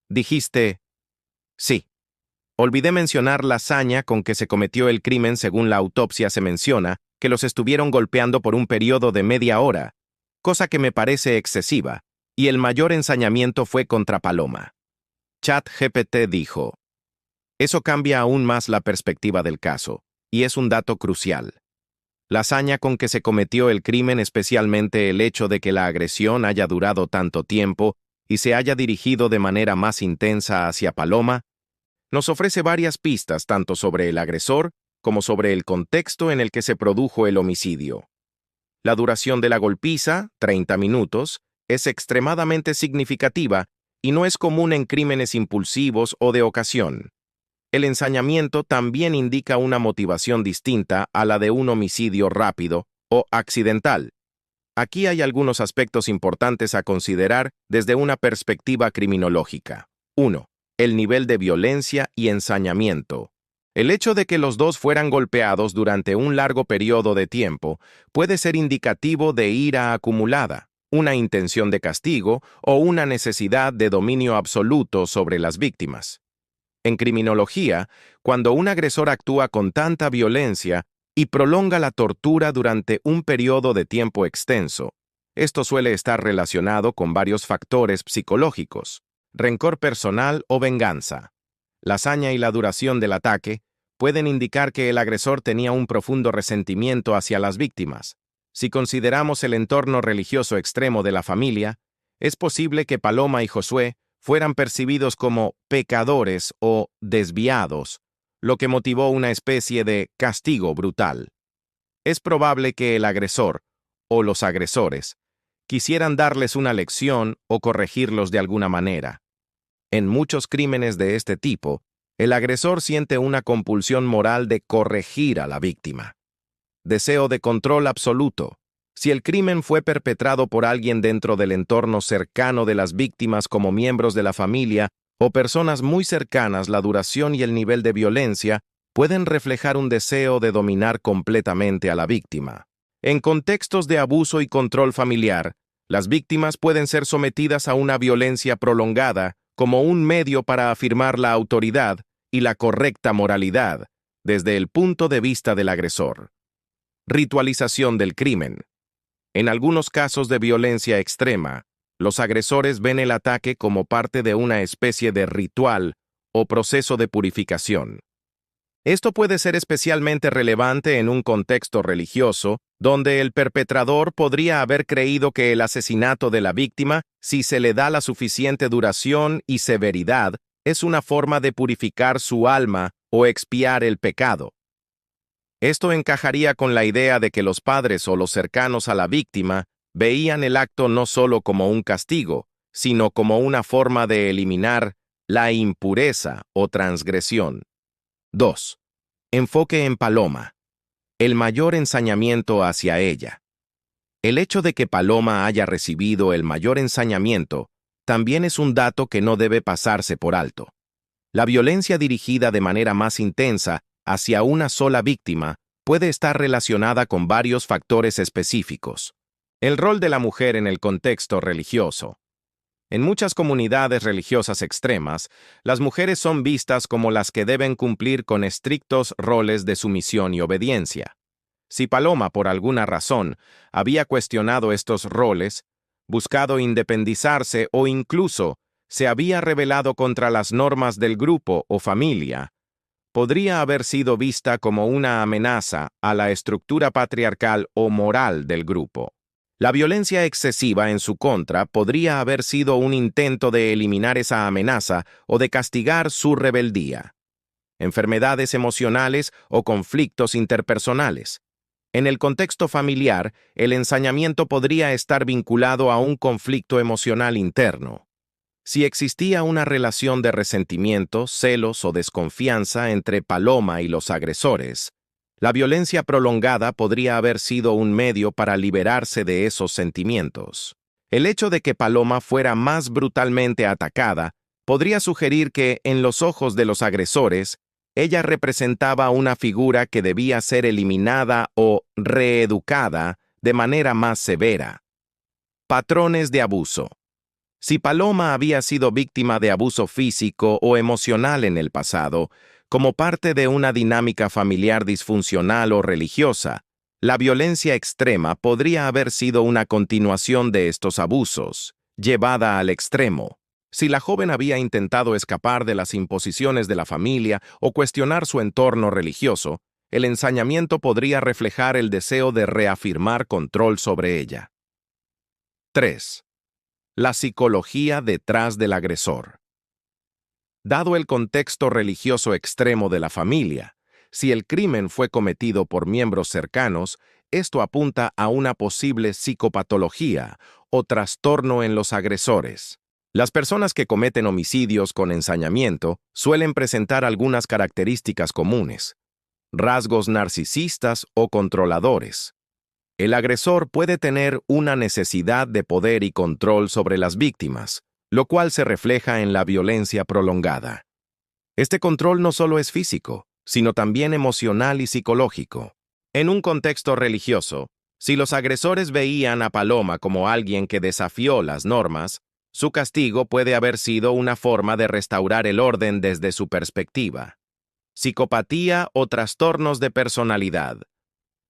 Dijiste, sí. Olvidé mencionar la hazaña con que se cometió el crimen. Según la autopsia se menciona que los estuvieron golpeando por un periodo de media hora, cosa que me parece excesiva, y el mayor ensañamiento fue contra Paloma. ChatGPT dijo, eso cambia aún más la perspectiva del caso, y es un dato crucial. La hazaña con que se cometió el crimen, especialmente el hecho de que la agresión haya durado tanto tiempo y se haya dirigido de manera más intensa hacia Paloma, nos ofrece varias pistas tanto sobre el agresor como sobre el contexto en el que se produjo el homicidio. La duración de la golpiza, 30 minutos, es extremadamente significativa y no es común en crímenes impulsivos o de ocasión. El ensañamiento también indica una motivación distinta a la de un homicidio rápido o accidental. Aquí hay algunos aspectos importantes a considerar desde una perspectiva criminológica. 1. El nivel de violencia y ensañamiento. El hecho de que los dos fueran golpeados durante un largo periodo de tiempo puede ser indicativo de ira acumulada, una intención de castigo o una necesidad de dominio absoluto sobre las víctimas. En criminología, cuando un agresor actúa con tanta violencia y prolonga la tortura durante un periodo de tiempo extenso, esto suele estar relacionado con varios factores psicológicos, rencor personal o venganza. La hazaña y la duración del ataque pueden indicar que el agresor tenía un profundo resentimiento hacia las víctimas. Si consideramos el entorno religioso extremo de la familia, es posible que Paloma y Josué fueran percibidos como pecadores o desviados, lo que motivó una especie de castigo brutal. Es probable que el agresor, o los agresores, quisieran darles una lección o corregirlos de alguna manera. En muchos crímenes de este tipo, el agresor siente una compulsión moral de corregir a la víctima. Deseo de control absoluto. Si el crimen fue perpetrado por alguien dentro del entorno cercano de las víctimas como miembros de la familia o personas muy cercanas, la duración y el nivel de violencia pueden reflejar un deseo de dominar completamente a la víctima. En contextos de abuso y control familiar, las víctimas pueden ser sometidas a una violencia prolongada como un medio para afirmar la autoridad y la correcta moralidad desde el punto de vista del agresor. Ritualización del crimen. En algunos casos de violencia extrema, los agresores ven el ataque como parte de una especie de ritual o proceso de purificación. Esto puede ser especialmente relevante en un contexto religioso, donde el perpetrador podría haber creído que el asesinato de la víctima, si se le da la suficiente duración y severidad, es una forma de purificar su alma o expiar el pecado. Esto encajaría con la idea de que los padres o los cercanos a la víctima veían el acto no solo como un castigo, sino como una forma de eliminar la impureza o transgresión. 2. Enfoque en Paloma. El mayor ensañamiento hacia ella. El hecho de que Paloma haya recibido el mayor ensañamiento también es un dato que no debe pasarse por alto. La violencia dirigida de manera más intensa hacia una sola víctima puede estar relacionada con varios factores específicos. El rol de la mujer en el contexto religioso. En muchas comunidades religiosas extremas, las mujeres son vistas como las que deben cumplir con estrictos roles de sumisión y obediencia. Si Paloma, por alguna razón, había cuestionado estos roles, buscado independizarse o incluso se había rebelado contra las normas del grupo o familia, podría haber sido vista como una amenaza a la estructura patriarcal o moral del grupo. La violencia excesiva en su contra podría haber sido un intento de eliminar esa amenaza o de castigar su rebeldía. Enfermedades emocionales o conflictos interpersonales. En el contexto familiar, el ensañamiento podría estar vinculado a un conflicto emocional interno. Si existía una relación de resentimiento, celos o desconfianza entre Paloma y los agresores, la violencia prolongada podría haber sido un medio para liberarse de esos sentimientos. El hecho de que Paloma fuera más brutalmente atacada podría sugerir que, en los ojos de los agresores, ella representaba una figura que debía ser eliminada o reeducada de manera más severa. Patrones de abuso. Si Paloma había sido víctima de abuso físico o emocional en el pasado, como parte de una dinámica familiar disfuncional o religiosa, la violencia extrema podría haber sido una continuación de estos abusos, llevada al extremo. Si la joven había intentado escapar de las imposiciones de la familia o cuestionar su entorno religioso, el ensañamiento podría reflejar el deseo de reafirmar control sobre ella. 3. La psicología detrás del agresor. Dado el contexto religioso extremo de la familia, si el crimen fue cometido por miembros cercanos, esto apunta a una posible psicopatología o trastorno en los agresores. Las personas que cometen homicidios con ensañamiento suelen presentar algunas características comunes: rasgos narcisistas o controladores. El agresor puede tener una necesidad de poder y control sobre las víctimas, lo cual se refleja en la violencia prolongada. Este control no solo es físico, sino también emocional y psicológico. En un contexto religioso, si los agresores veían a Paloma como alguien que desafió las normas, su castigo puede haber sido una forma de restaurar el orden desde su perspectiva. Psicopatía o trastornos de personalidad.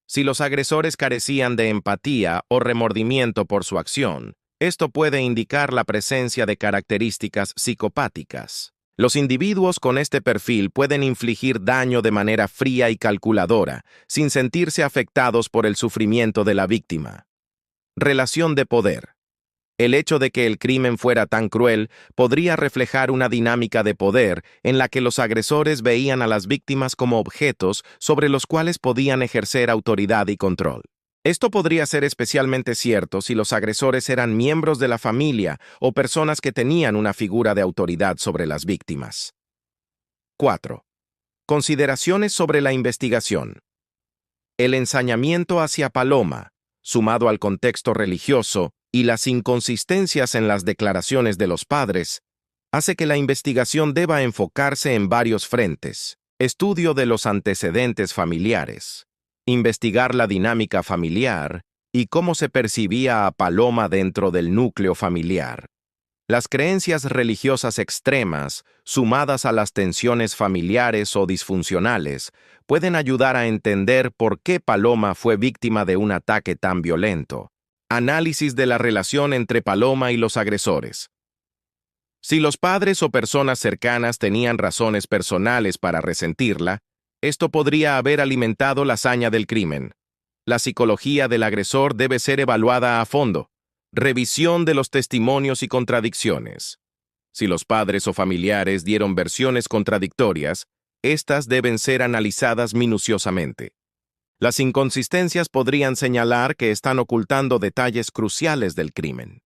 Si los agresores carecían de empatía o remordimiento por su acción, esto puede indicar la presencia de características psicopáticas. Los individuos con este perfil pueden infligir daño de manera fría y calculadora, sin sentirse afectados por el sufrimiento de la víctima. Relación de poder. El hecho de que el crimen fuera tan cruel podría reflejar una dinámica de poder en la que los agresores veían a las víctimas como objetos sobre los cuales podían ejercer autoridad y control. Esto podría ser especialmente cierto si los agresores eran miembros de la familia o personas que tenían una figura de autoridad sobre las víctimas. 4. Consideraciones sobre la investigación. El ensañamiento hacia Paloma, sumado al contexto religioso y las inconsistencias en las declaraciones de los padres, hace que la investigación deba enfocarse en varios frentes: estudio de los antecedentes familiares, investigar la dinámica familiar y cómo se percibía a Paloma dentro del núcleo familiar. Las creencias religiosas extremas, sumadas a las tensiones familiares o disfuncionales, pueden ayudar a entender por qué Paloma fue víctima de un ataque tan violento. Análisis de la relación entre Paloma y los agresores. Si los padres o personas cercanas tenían razones personales para resentirla, esto podría haber alimentado la saña del crimen. La psicología del agresor debe ser evaluada a fondo. Revisión de los testimonios y contradicciones. Si los padres o familiares dieron versiones contradictorias, estas deben ser analizadas minuciosamente. Las inconsistencias podrían señalar que están ocultando detalles cruciales del crimen.